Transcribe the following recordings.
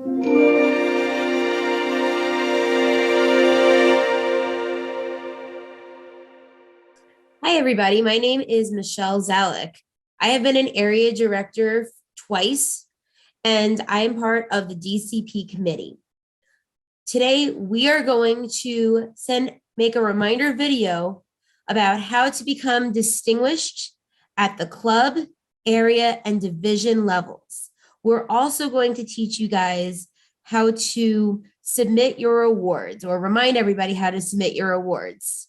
Hi, everybody. My name is Michelle Zalek. I have been an area director twice, and I am part of the DCP committee. Today, we are going to make a reminder video about how to become distinguished at the club, area, and division levels. We're also going to teach you guys how to submit your awards, or remind everybody how to submit your awards.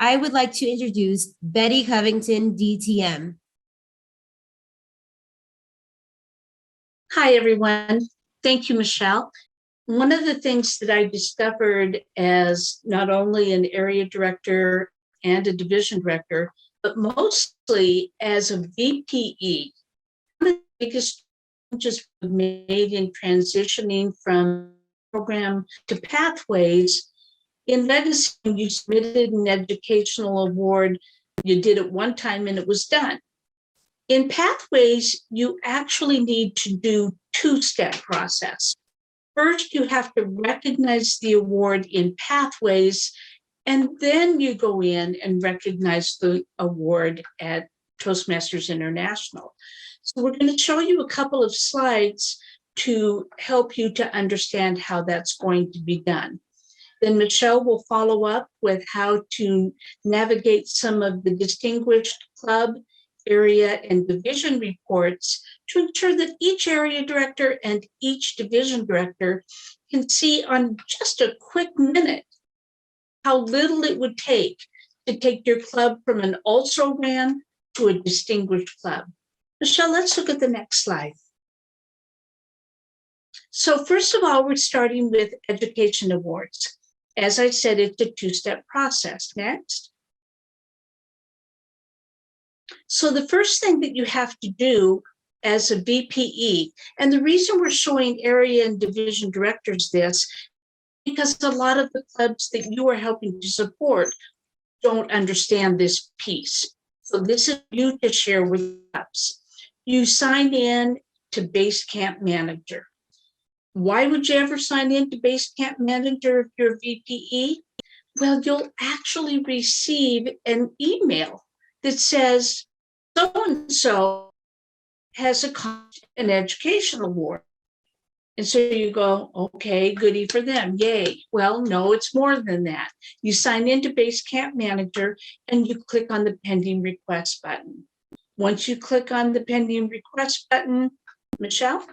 I would like to introduce Betty Covington, DTM. Hi, everyone. Thank you, Michelle. One of the things that I discovered as not only an area director and a division director, but mostly as a VPE, one of the biggest changes made in transitioning from program to pathways. In Legacy, you submitted an educational award, you did it one time and it was done. In Pathways, you actually need to do two-step process. First, you have to recognize the award in Pathways, and then you go in and recognize the award at Toastmasters International. So we're going to show you a couple of slides to help you to understand how that's going to be done. Then Michelle will follow up with how to navigate some of the distinguished club, area, and division reports to ensure that each area director and each division director can see on just a quick minute how little it would take to take your club from an also-ran to a distinguished club. Michelle, let's look at the next slide. So first of all, we're starting with education awards. As I said, it's a two-step process. Next. So the first thing that you have to do as a VPE, and the reason we're showing area and division directors this, because a lot of the clubs that you are helping to support don't understand this piece. So this is you to share with us. You sign in to Basecamp Manager. Why would you ever sign in to Basecamp Manager if you're a VPE? Well, you'll actually receive an email that says, so-and-so has an education award. And so you go, okay, goody for them, yay. Well, no, it's more than that. You sign into Basecamp Manager and you click on the pending request button. Once you click on the pending request button, Michelle,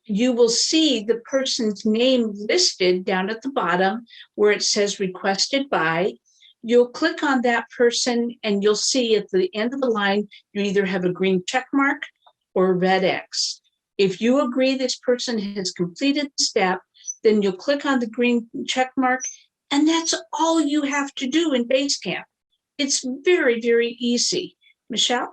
you will see the person's name listed down at the bottom where it says requested by. You'll click on that person and you'll see at the end of the line, you either have a green check mark or a red X. If you agree this person has completed the step, then you'll click on the green check mark, and that's all you have to do in Basecamp. It's very, very easy. Michelle?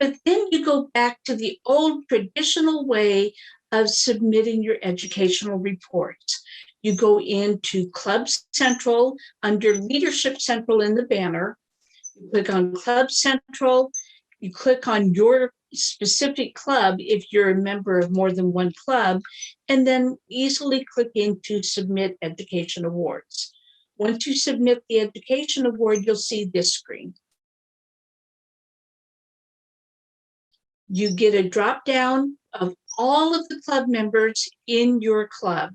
But then you go back to the old traditional way of submitting your educational reports. You go into Club Central under Leadership Central in the banner. You click on Club Central. You click on your specific club if you're a member of more than one club, and then easily click into Submit Education Awards. Once you submit the education award, you'll see this screen. You get a drop down of all of the club members in your club.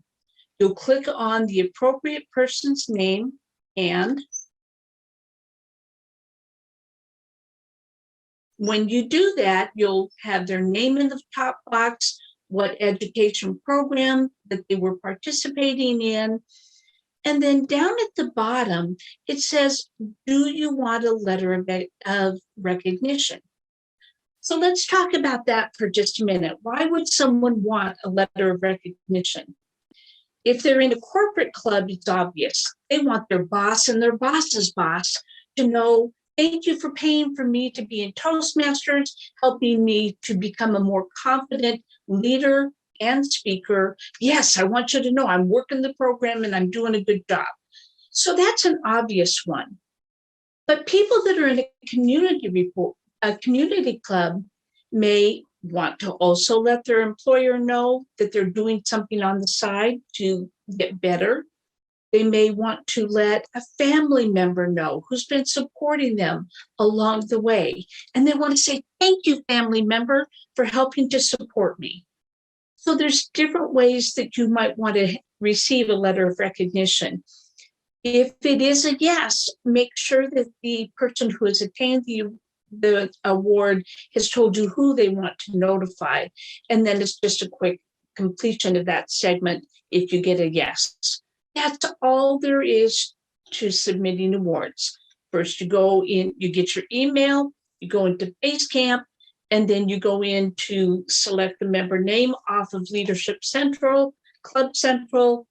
You'll click on the appropriate person's name, and when you do that, you'll have their name in the top box, what education program that they were participating in, and then down at the bottom, it says, do you want a letter of recognition? So let's talk about that for just a minute. Why would someone want a letter of recognition? If they're in a corporate club, it's obvious. They want their boss and their boss's boss to know, thank you for paying for me to be in Toastmasters, helping me to become a more confident leader and speaker. Yes, I want you to know I'm working the program and I'm doing a good job. So that's an obvious one. But people that are in a community club, may want to also let their employer know that they're doing something on the side to get better. They may want to let a family member know who's been supporting them along the way. And they want to say, thank you, family member, for helping to support me. So there's different ways that you might want to receive a letter of recognition. If it is a yes, make sure that the person who has attained the award has told you who they want to notify. And then it's just a quick completion of that segment if you get a yes. That's all there is to submitting awards. First, you go in, you get your email, you go into Basecamp, and then you go in to select the member name off of Leadership Central, Club Central,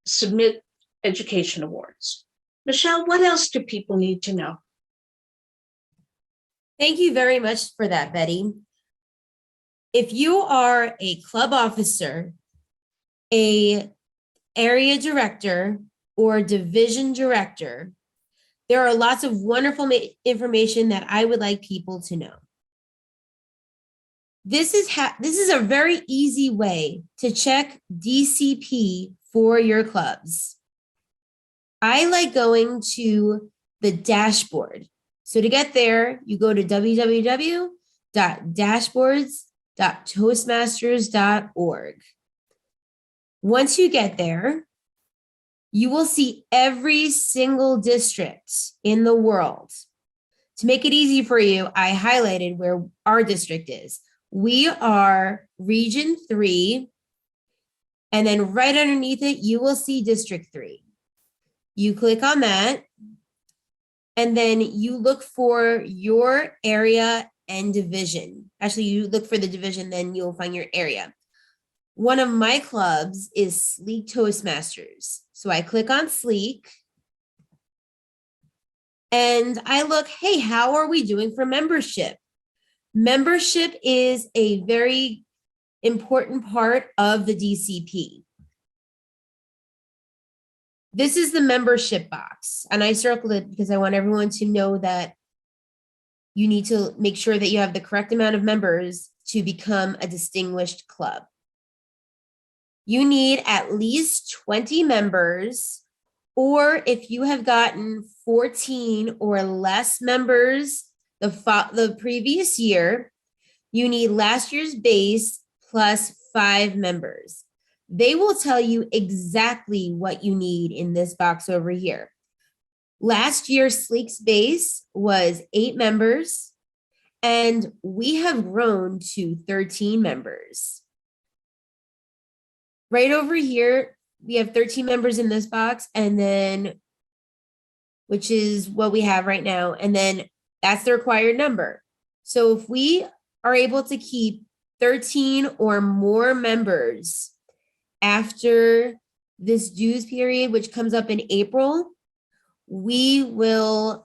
submit education awards. Michelle, what else do people need to know? Thank you very much for that, Betty. If you are a club officer, a area director, or division director, there are lots of wonderful information that I would like people to know. This is a very easy way to check DCP for your clubs. I like going to the dashboard. So to get there, you go to www.dashboards.toastmasters.org. Once you get there, you will see every single district in the world. To make it easy for you, I highlighted where our district is. We are Region 3, and then right underneath it, you will see District 3. You click on that, and then you look for your area and division. Actually, you look for the division, then you'll find your area. One of my clubs is Sleek Toastmasters. So I click on Sleek, and I look, hey, how are we doing for membership? Membership is a very important part of the DCP. This is the membership box, and I circled it because I want everyone to know that you need to make sure that you have the correct amount of members to become a distinguished club. You need at least 20 members, or if you have gotten 14 or less members the previous year, you need last year's base plus 5 members. They will tell you exactly what you need in this box over here. Last year's Sleek's base was 8 members, and we have grown to 13 members. Right over here, we have 13 members in this box, and then, which is what we have right now, and then that's the required number. So if we are able to keep 13 or more members after this dues period, which comes up in April, we will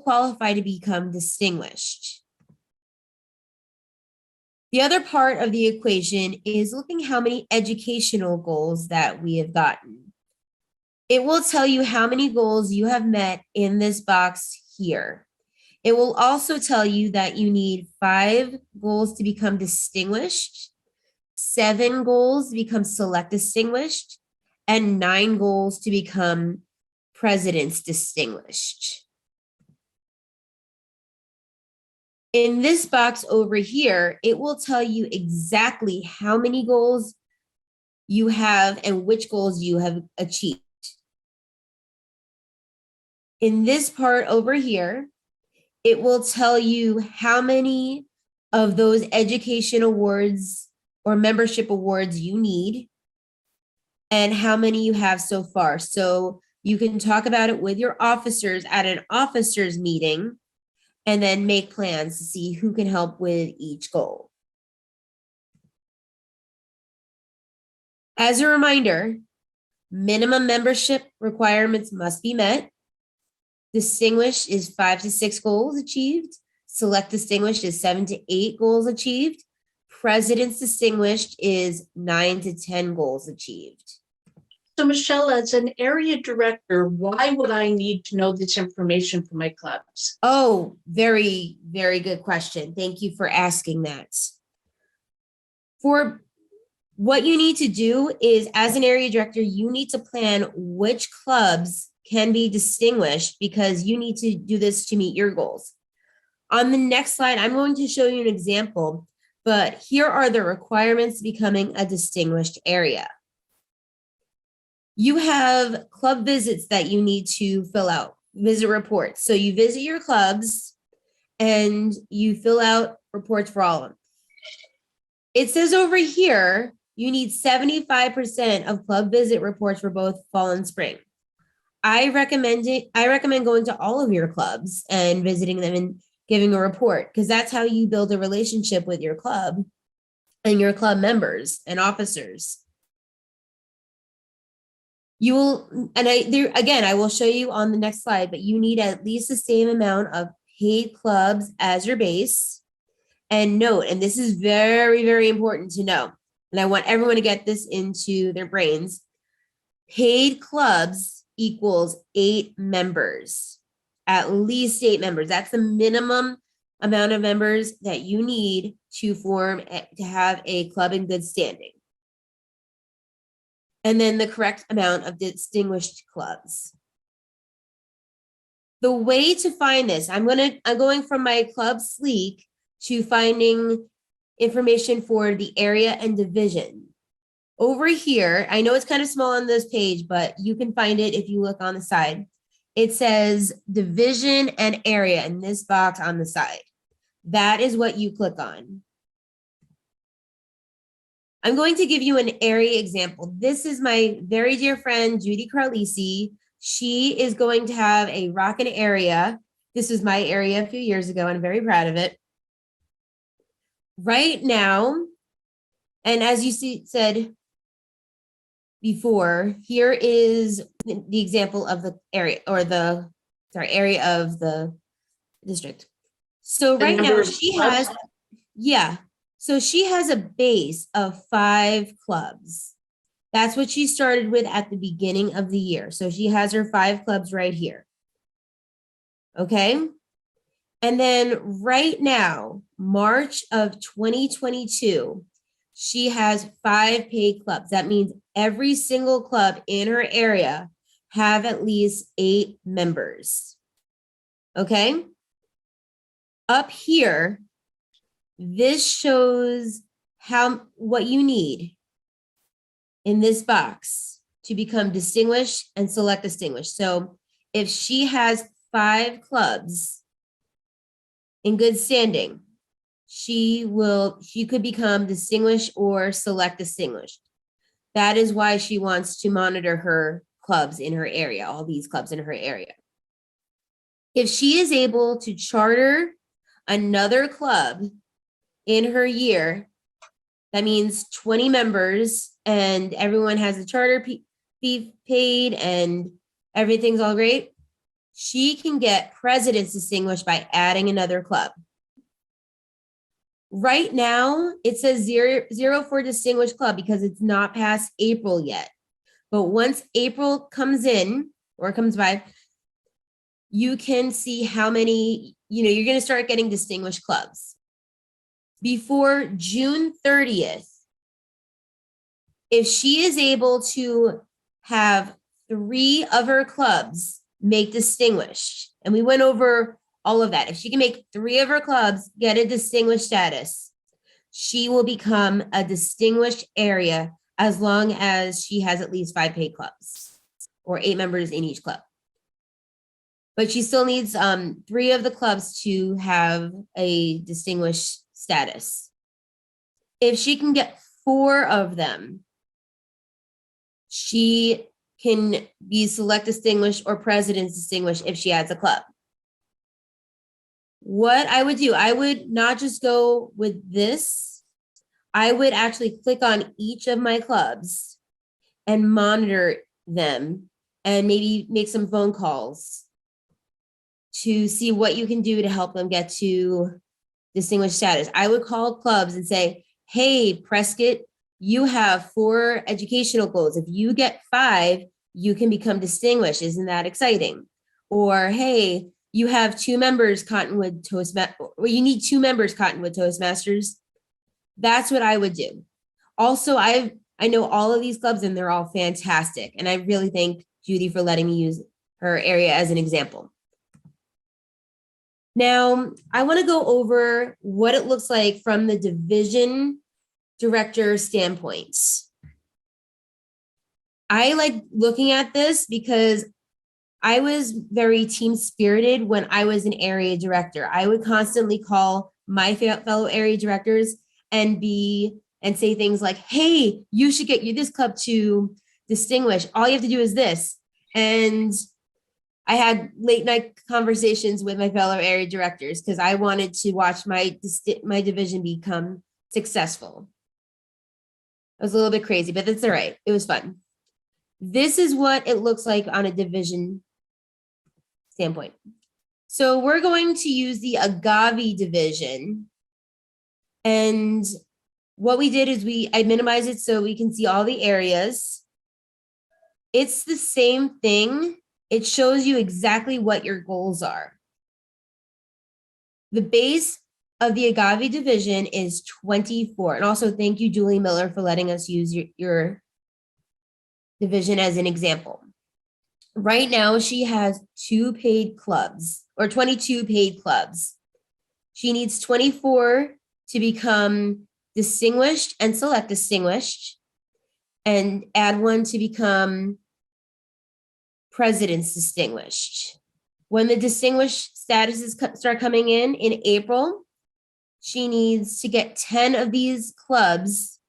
qualify to become distinguished. The other part of the equation is looking how many educational goals that we have gotten. It will tell you how many goals you have met in this box here. It will also tell you that you need 5 goals to become distinguished, 7 goals to become select distinguished, and 9 goals to become president's distinguished. In this box over here, it will tell you exactly how many goals you have and which goals you have achieved. In this part over here, it will tell you how many of those education awards or membership awards you need and how many you have so far. So you can talk about it with your officers at an officers meeting and then make plans to see who can help with each goal. As a reminder, minimum membership requirements must be met. Distinguished is 5 to 6 goals achieved. Select distinguished is 7 to 8 goals achieved. President's distinguished is 9 to 10 goals achieved. So Michelle, as an area director, why would I need to know this information for my clubs? Oh, very, very good question. Thank you for asking that. For what you need to do is, as an area director, you need to plan which clubs can be distinguished because you need to do this to meet your goals. On the next slide, I'm going to show you an example, but here are the requirements to becoming a distinguished area. You have club visits that you need to fill out, visit reports. So you visit your clubs and you fill out reports for all of them. It says over here, you need 75% of club visit reports for both fall and spring. I recommend going to all of your clubs and visiting them and giving a report, because that's how you build a relationship with your club and your club members and officers. You will, and I will show you on the next slide, but you need at least the same amount of paid clubs as your base. And note, and this is very, very important to know, and I want everyone to get this into their brains, paid clubs equals 8 members, at least 8 members. That's the minimum amount of members that you need to have a club in good standing. And then the correct amount of distinguished clubs. The way to find this, I'm going from my club Sleek to finding information for the area and division. Over here, I know it's kind of small on this page, but you can find it if you look on the side. It says division and area in this box on the side. That is what you click on. I'm going to give you an area example. This is my very dear friend, Judy Carlisi. She is going to have a rockin' area. This was my area a few years ago, and I'm very proud of it. Right now, and as you said before, here is the example of the area, or the area of the district. So right now she has, so she has a base of 5 clubs. That's what she started with at the beginning of the year. So she has her 5 clubs right here. Okay. And then right now, March of 2022, she has 5 paid clubs. That means every single club in her area have at least 8 members. Okay. Up here, this shows what you need in this box to become distinguished and select distinguished. So if she has 5 clubs in good standing, she could become distinguished or select distinguished. That is why she wants to monitor her clubs in her area, all these clubs in her area. If she is able to charter another club in her year, that means 20 members and everyone has a charter fee paid and everything's all great, she can get president's distinguished by adding another club. Right now, it says zero for distinguished club because it's not past April yet. But once April comes in or comes by, you can see how many, you're going to start getting distinguished clubs. Before June 30th, if she is able to have 3 of her clubs make distinguished, and we went over all of that, if she can make 3 of her clubs get a distinguished status, she will become a distinguished area as long as she has at least 5 paid clubs or 8 members in each club. But she still needs 3 of the clubs to have a distinguished status. If she can get 4 of them, she can be select distinguished or president's distinguished if she adds a club. What I would do, I would not just go with this. I would actually click on each of my clubs and monitor them and maybe make some phone calls to see what you can do to help them get to distinguished status. I would call clubs and say, hey, Prescott, you have 4 educational goals. If you get 5, you can become distinguished. Isn't that exciting? Or, hey, you have 2 members Cottonwood Toastmasters, or you need 2 members Cottonwood Toastmasters. That's what I would do. Also, I know all of these clubs and they're all fantastic. And I really thank Judy for letting me use her area as an example. Now, I want to go over what it looks like from the division director standpoint. I like looking at this because I was very team spirited when I was an area director. I would constantly call my fellow area directors and say things like, hey, you should get this club to distinguish. All you have to do is this. And I had late night conversations with my fellow area directors because I wanted to watch my division become successful. I was a little bit crazy, but that's all right. It was fun. This is what it looks like on a division standpoint. So we're going to use the agave division. And what we did is I minimized it so we can see all the areas. It's the same thing. It shows you exactly what your goals are. The base of the agave division is 24. And also thank you, Julie Miller, for letting us use your division as an example. Right now, she has 2 paid clubs or 22 paid clubs. She needs 24 to become distinguished and select distinguished, and add 1 to become president's distinguished. When the distinguished statuses start coming in April, she needs to get 10 of these clubs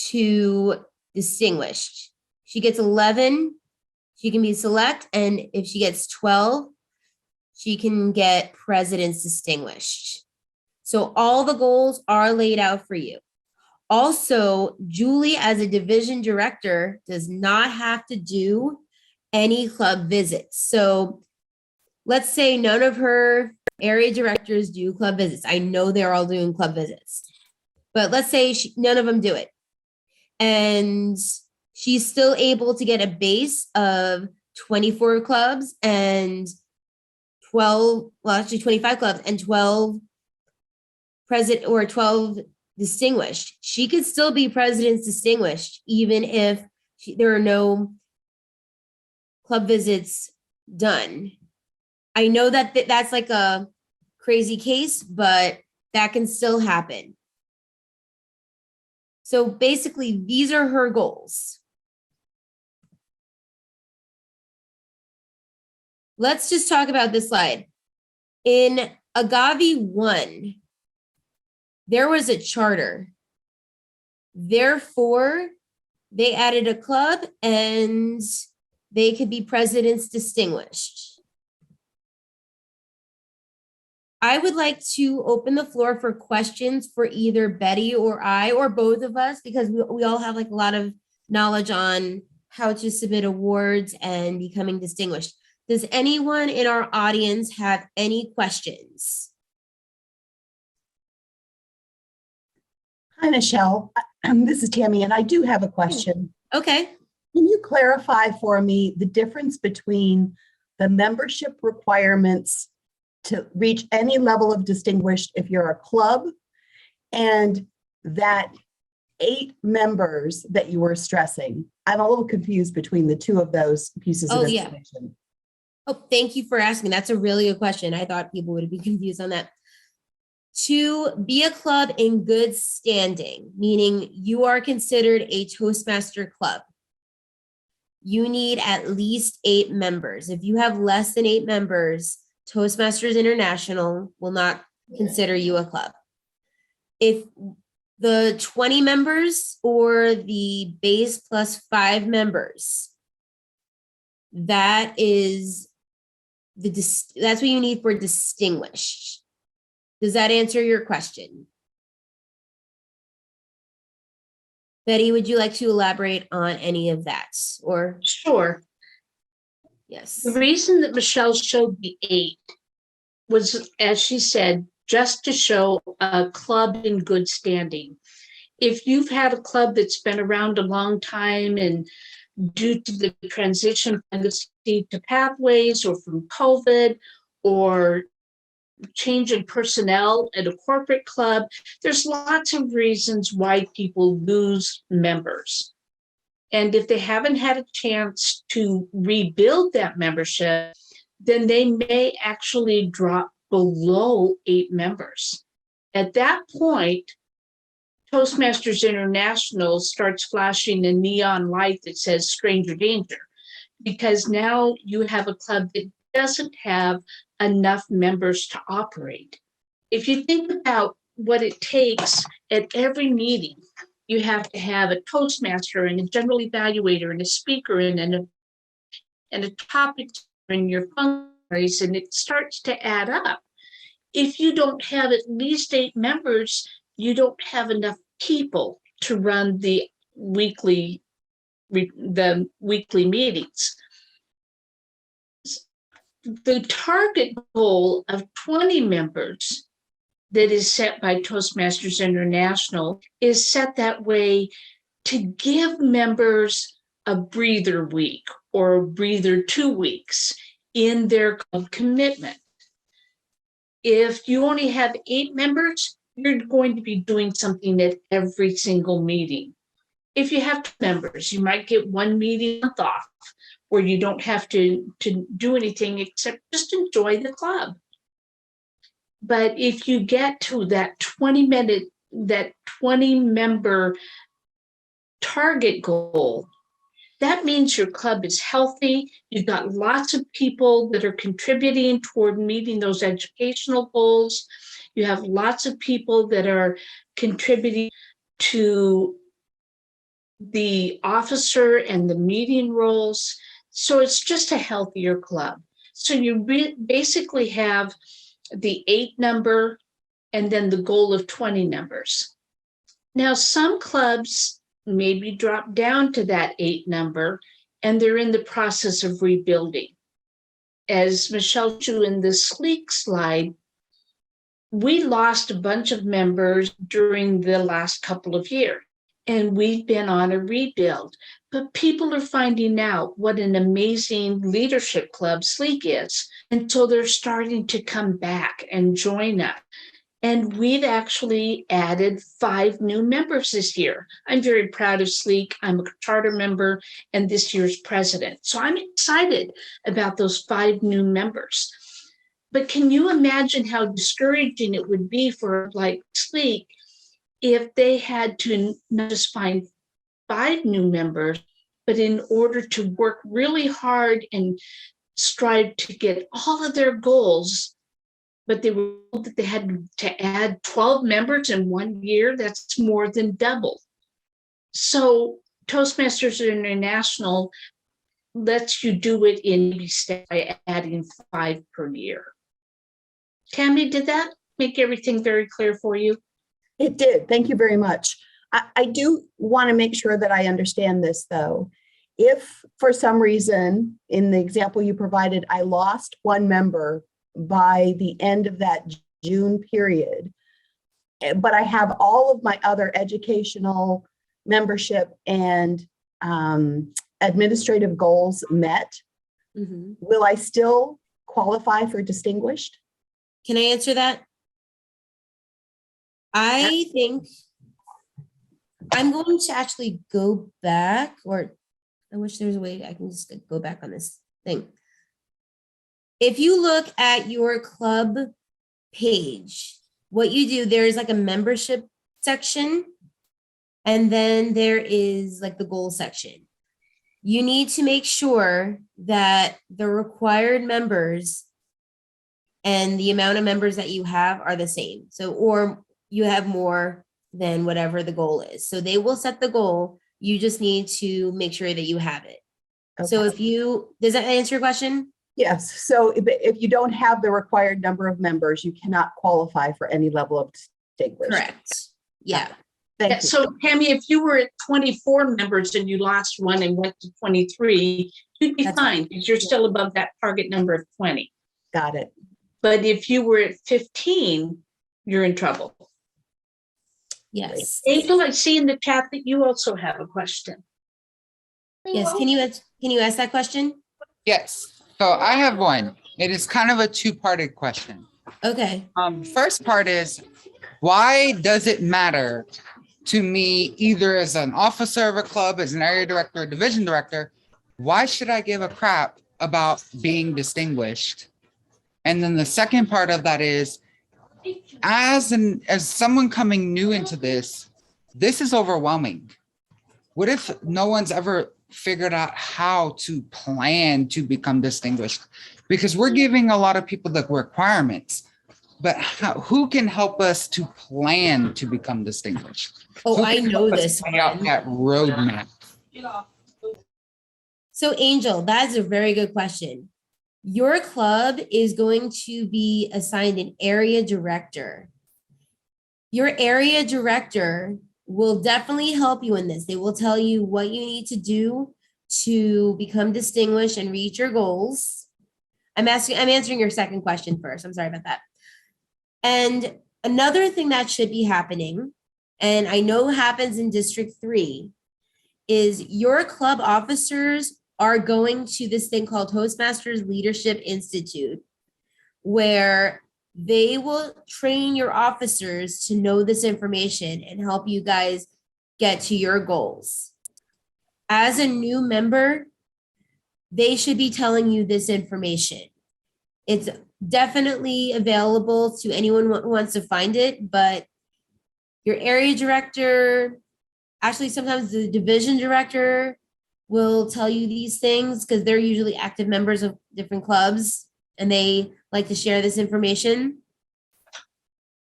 to distinguished. She gets 11, she can be select, and if she gets 12, she can get president's distinguished. So all the goals are laid out for you. Also, Julie, as a division director, does not have to do any club visits. So let's say none of her area directors do club visits. I know they're all doing club visits, but let's say none of them do it. And she's still able to get a base of 24 clubs and 25 clubs and 12 distinguished. She could still be president's distinguished, even if there are no club visits done. I know that that's like a crazy case, but that can still happen. So basically, these are her goals. Let's just talk about this slide. In Agave 1, there was a charter. Therefore, they added a club and they could be president's distinguished. I would like to open the floor for questions for either Betty or I, or both of us, because we all have like a lot of knowledge on how to submit awards and becoming distinguished. Does anyone in our audience have any questions? Hi, Michelle. This is Tammy, and I do have a question. Okay. Can you clarify for me the difference between the membership requirements to reach any level of distinguished if you're a club and that 8 members that you were stressing? I'm a little confused between the 2 of those pieces of information. Oh, thank you for asking. That's a really good question. I thought people would be confused on that. To be a club in good standing, meaning you are considered a Toastmaster club, you need at least 8 members. If you have less than 8 members, Toastmasters International will not consider you a club. If the 20 members or the base plus 5 members, that is that's what you need for distinguished. Does that answer your question? Betty, would you like to elaborate on any of that? Or Sure. yes. The reason that Michelle showed the 8 was, as she said, just to show a club in good standing. if you've had a club that's been around a long time and due to the transition from the seed to pathways or from COVID or change in personnel at a corporate club, there's lots of reasons why people lose members. And if they haven't had a chance to rebuild that membership, then they may actually drop below 8 members. At that point, Toastmasters International starts flashing a neon light that says stranger danger, because now you have a club that doesn't have enough members to operate. If you think about what it takes at every meeting, you have to have a Toastmaster and a general evaluator and a speaker and a topic in your functions, and it starts to add up. If you don't have at least 8 members, you don't have enough people to run the weekly meetings. The target goal of 20 members that is set by Toastmasters International is set that way to give members a breather week or a breather 2 weeks in their commitment. If you only have 8 members, you're going to be doing something at every single meeting. If you have 2 members, you might get 1 meeting a month off where you don't have to do anything except just enjoy the club. But if you get to that 20 member target goal, that means your club is healthy. You've got lots of people that are contributing toward meeting those educational goals. You have lots of people that are contributing to the officer and the meeting roles. So it's just a healthier club. So you basically have the 8 number and then the goal of 20 members. Now, some clubs maybe drop down to that 8 number and they're in the process of rebuilding. As Michelle showed in the Sleek slide, we lost a bunch of members during the last couple of years, and we've been on a rebuild. But people are finding out what an amazing leadership club Sleek is. And so they're starting to come back and join us. And we've actually added 5 new members this year. I'm very proud of Sleek. I'm a charter member and this year's president. So I'm excited about those 5 new members. But can you imagine how discouraging it would be for like Sleek if they had to not just find 5 new members, but in order to work really hard and strive to get all of their goals, but they were told that they had to add 12 members in 1 year? That's more than double. So Toastmasters International lets you do it in baby steps by adding 5 per year. Tammy, did that make everything very clear for you? It did. Thank you very much. I do want to make sure that I understand this, though. If for some reason, in the example you provided, I lost 1 member by the end of that June period, but I have all of my other educational membership and administrative goals met, will I still qualify for distinguished? Can I answer that? I think I'm going to actually go back, or I wish there was a way I can just go back on this thing. If you look at your club page, what you do, there's like a membership section, and then there is like the goal section. You need to make sure that the required members and the amount of members that you have are the same. So, or you have more than whatever the goal is. So they will set the goal. You just need to make sure that you have it. Okay. So if you, does that answer your question? Yes. So if you don't have the required number of members, you cannot qualify for any level of distinguished. Correct. Yeah. Thank you. So Tammy, if you were at 24 members and you lost 1 and went to 23, you'd be fine because you're still above that target number of 20. Got it. But if you were at 15, you're in trouble. Yes. Angel, I see in the chat that you also have a question. Yes. Can you ask that question? Yes. So I have one. It is kind of a two-parted question. Okay. First part is, why does it matter to me, either as an officer of a club, as an area director, or division director, why should I give a crap about being distinguished? And then the second part of that is, as someone coming new into this is overwhelming. What if no one's ever figured out how to plan to become distinguished? Because we're giving a lot of people the requirements, but who can help us to plan to become distinguished? Oh, Who I can know help us this lay out one. that roadmap? So Angel, that's a very good question. Your club is going to be assigned an area director. Your area director will definitely help you in this. They will tell you what you need to do to become distinguished and reach your goals. I'm answering your second question first. I'm sorry about that. And another thing that should be happening, and I know happens in District 3, is your club officers are going to this thing called Toastmasters Leadership Institute, where they will train your officers to know this information and help you guys get to your goals. As a new member, they should be telling you this information. It's definitely available to anyone who wants to find it, but your area director, actually sometimes the division director will tell you these things because they're usually active members of different clubs and they like to share this information.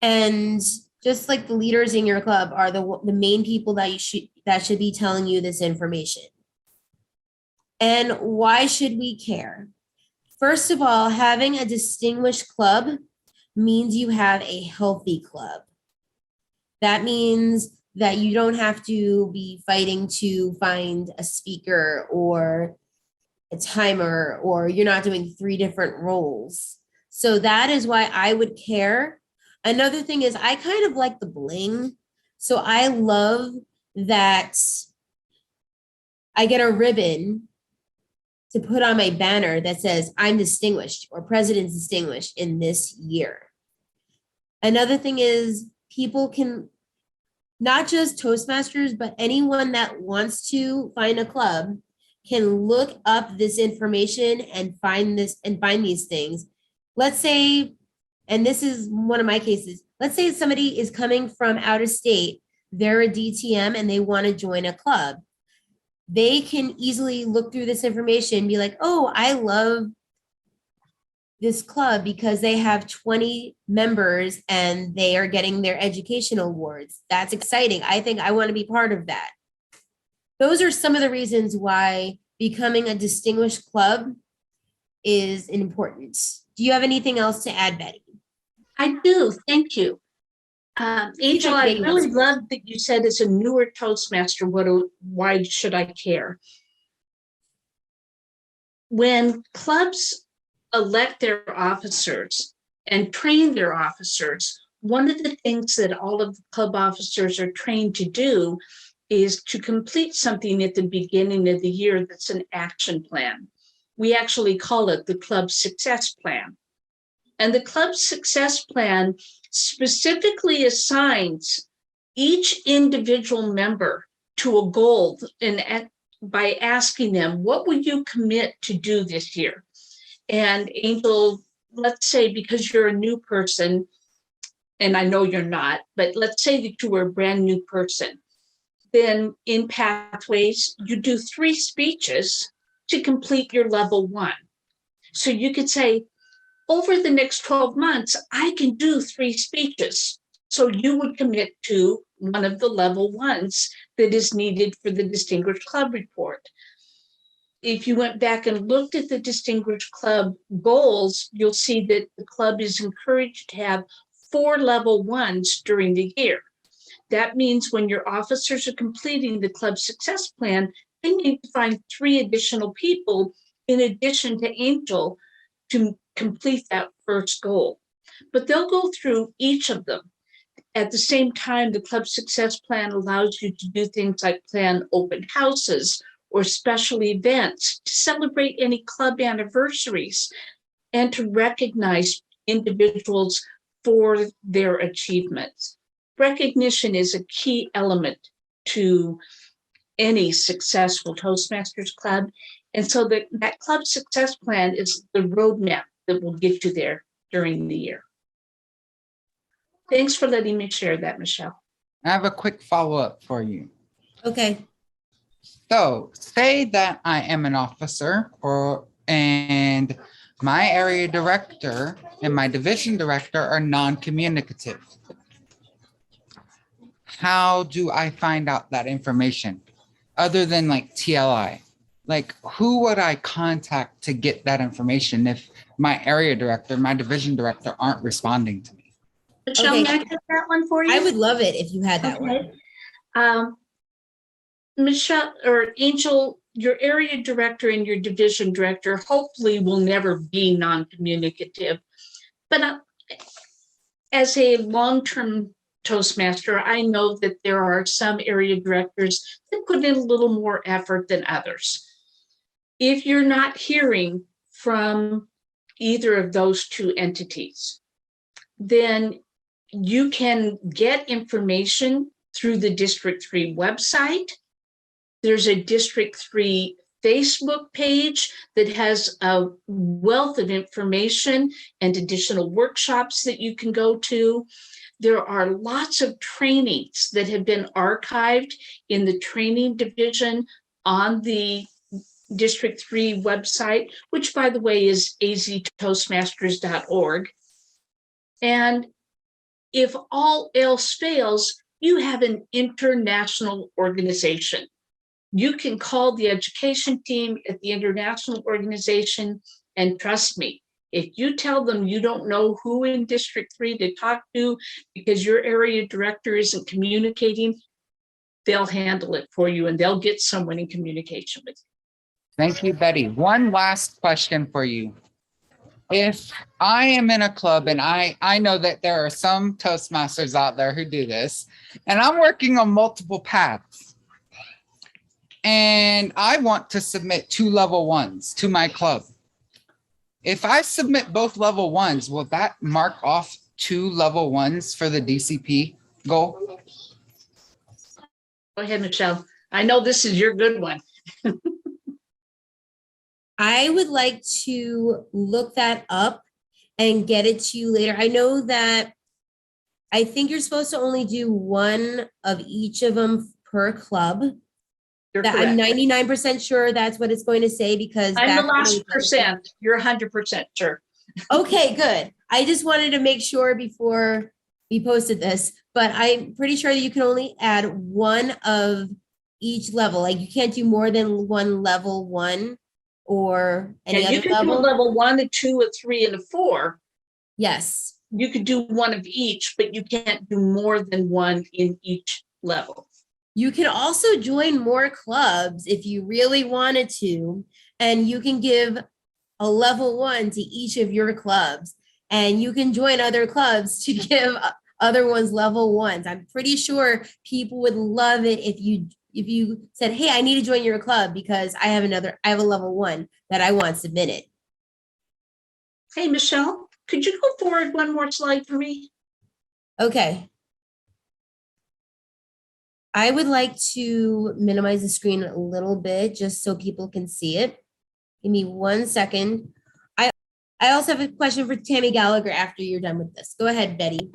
And just like the leaders in your club are the main people that should be telling you this information. And why should we care? First of all, having a distinguished club means you have a healthy club. That means that you don't have to be fighting to find a speaker or a timer, or you're not doing 3 different roles. So that is why I would care. Another thing is I kind of like the bling. So I love that I get a ribbon to put on my banner that says I'm distinguished or President's distinguished in this year. Another thing is people can, not just Toastmasters, but anyone that wants to find a club can look up this information and find these things. Let's say, and this is one of my cases, let's say somebody is coming from out of state, they're a DTM and they want to join a club. They can easily look through this information and be like, oh, I love this club because they have 20 members and they are getting their educational awards. That's exciting. I think I want to be part of that. Those are some of the reasons why becoming a distinguished club is important. Do you have anything else to add, Betty? I do, thank you. Angel, I Maybe really once. love that you said as a newer Toastmaster, why should I care? When clubs elect their officers and train their officers, one of the things that all of the club officers are trained to do is to complete something at the beginning of the year that's an action plan. We actually call it the club success plan. And the club success plan specifically assigns each individual member to a goal, and by asking them, what will you commit to do this year? And Angel, let's say because you're a new person, and I know you're not, but let's say that you were a brand new person, then in Pathways, you do 3 speeches to complete your level 1. So you could say, over the next 12 months, I can do 3 speeches. So you would commit to one of the level 1s that is needed for the Distinguished Club report. If you went back and looked at the Distinguished Club goals, you'll see that the club is encouraged to have 4 level 1s during the year. That means when your officers are completing the club success plan, they need to find 3 additional people in addition to Angel to complete that first goal. But they'll go through each of them. At the same time, the Club Success Plan allows you to do things like plan open houses or special events to celebrate any club anniversaries and to recognize individuals for their achievements. Recognition is a key element to any successful Toastmasters club. And so that Club Success Plan is the roadmap that will get you there during the year. Thanks for letting me share that, Michelle. I have a quick follow-up for you. Okay. So say that I am an officer and my area director and my division director are non-communicative. How do I find out that information other than like TLI? Like, who would I contact to get that information if my area director, my division director aren't responding to me? Michelle, Okay. may I get that one for you? I would love it if you had that Okay. one. Michelle or Angel, your area director and your division director hopefully will never be non-communicative. But as a long-term Toastmaster, I know that there are some area directors that put in a little more effort than others. If you're not hearing from either of those two entities, then you can get information through the District 3 website. There's a District 3 Facebook page that has a wealth of information and additional workshops that you can go to. There are lots of trainings that have been archived in the training division on the District 3 website, which, by the way, is aztoastmasters.org. And if all else fails, you have an international organization. You can call the education team at the international organization, and trust me, if you tell them you don't know who in District 3 to talk to because your area director isn't communicating, they'll handle it for you and they'll get someone in communication with you. Thank you, Betty. One last question for you. If I am in a club and I know that there are some Toastmasters out there who do this, and I'm working on multiple paths, and I want to submit 2 level 1s to my club. If I submit both level 1s, will that mark off 2 level 1s for the DCP goal? Go ahead, Michelle. I know this is your good one. I would like to look that up and get it to you later. I know that I think you're supposed to only do one of each of them per club. You're That I'm correct. 99% sure that's what it's going to say because I'm the back when last we- percent. You're 100% sure. Okay, good. I just wanted to make sure before we posted this, but I'm pretty sure that you can only add one of each level. Like you can't do more than one level 1 or any And you other can do a level. level 1, a 2, a 3, and a 4. Yes. You could do one of each, but you can't do more than one in each level. You can also join more clubs if you really wanted to, and you can give a level 1 to each of your clubs, and you can join other clubs to give other ones level 1s. I'm pretty sure people would love it if you said, "Hey, I need to join your club because I have a level 1 that I want submitted." Hey, Michelle, could you go forward one more slide for me? Okay. I would like to minimize the screen a little bit just so people can see it. Give me 1 second. I also have a question for Tammy Gallagher after you're done with this. Go ahead, Betty.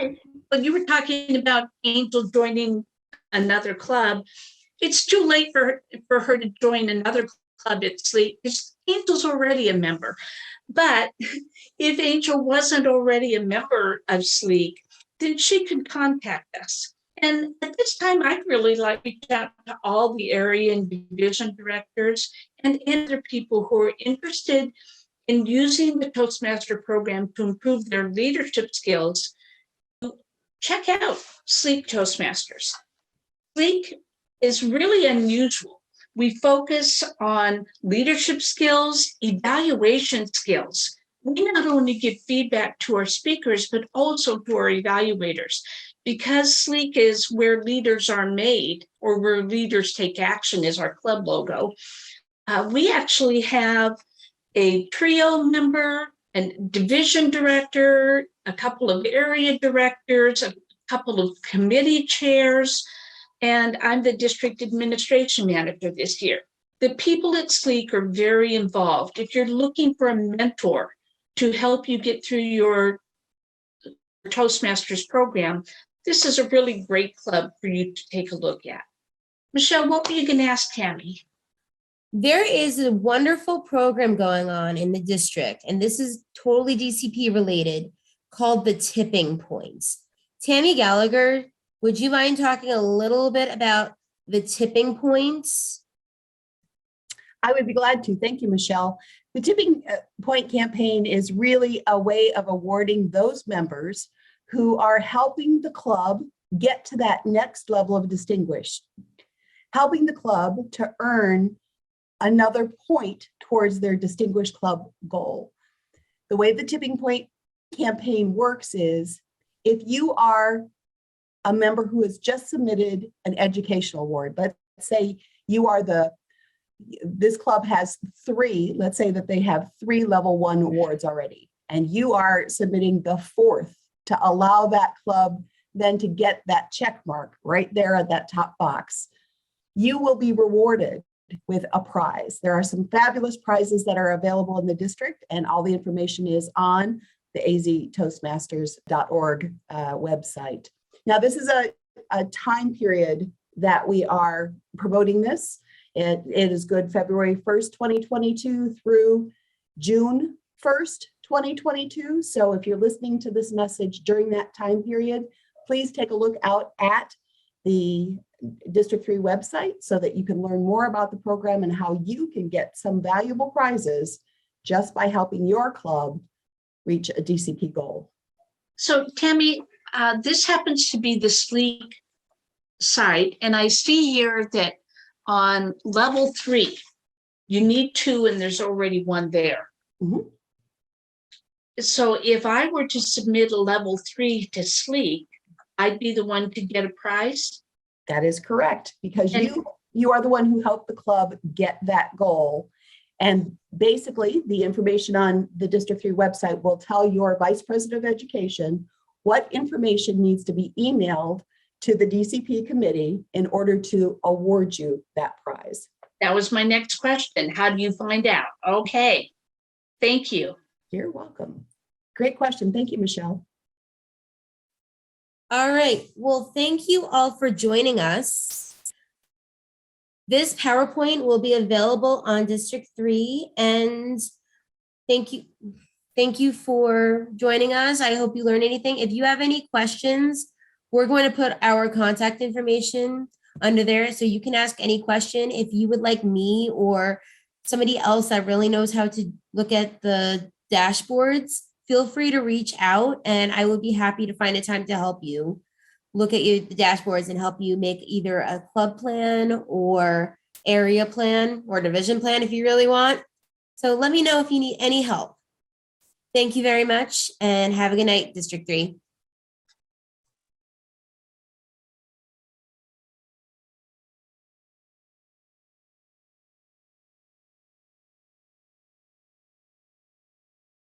When you were talking about Angel joining another club, it's too late for her to join another club at Sleep because Angel's already a member. But if Angel wasn't already a member of Sleek, then she could contact us. And at this time, I'd really like to reach out to all the area and division directors and other people who are interested in using the Toastmaster program to improve their leadership skills. Check out Sleek Toastmasters. Sleek is really unusual. We focus on leadership skills, evaluation skills. We not only give feedback to our speakers, but also to our evaluators. because SLEEK is where leaders are made, or where leaders take action is our club logo. We actually have a trio member, a division director, a couple of area directors, a couple of committee chairs, and I'm the district administration manager this year. The people at SLEEK are very involved. If you're looking for a mentor to help you get through your Toastmasters program, this is a really great club for you to take a look at. Michelle, what were you going to ask Tammy? There is a wonderful program going on in the district, and this is totally DCP related, called the Tipping Points. Tammy Gallagher, would you mind talking a little bit about the Tipping Points? I would be glad to. Thank you, Michelle. The Tipping Point campaign is really a way of awarding those members who are helping the club get to that next level of distinguished, helping the club to earn another point towards their distinguished club goal. The way the Tipping Point campaign works is if you are a member who has just submitted an educational award, let's say you are this club has three, let's say that they have 3 level 1 awards already, and you are submitting the 4th to allow that club then to get that check mark right there at that top box. You will be rewarded with a prize. There are some fabulous prizes that are available in the district, and all the information is on the aztoastmasters.org website. Now, this is a time period that we are promoting this. It is good February 1st, 2022 through June 1st, 2022. So if you're listening to this message during that time period, please take a look out at the District 3 website so that you can learn more about the program and how you can get some valuable prizes just by helping your club reach a DCP goal. So Tammy, this happens to be the SLEEK site, and I see here that on level 3, you need 2 and there's already 1 there. Mhm. So if I were to submit a level 3 to SLEEK, I'd be the one to get a prize? That is correct, because And- you are the one who helped the club get that goal. And basically, the information on the District 3 website will tell your Vice President of Education what information needs to be emailed to the DCP committee in order to award you that prize. That was my next question. How do you find out? Okay, thank you. You're welcome. Great question. Thank you, Michelle. All right. Well, thank you all for joining us. This PowerPoint will be available on District 3, and thank you. Thank you for joining us. I hope you learned anything. If you have any questions, we're going to put our contact information under there so you can ask any question. If you would like me or somebody else that really knows how to look at the dashboards, feel free to reach out and I would be happy to find a time to help you look at the dashboards and help you make either a club plan or area plan or division plan if you really want. So let me know if you need any help. Thank you very much and have a good night, District 3.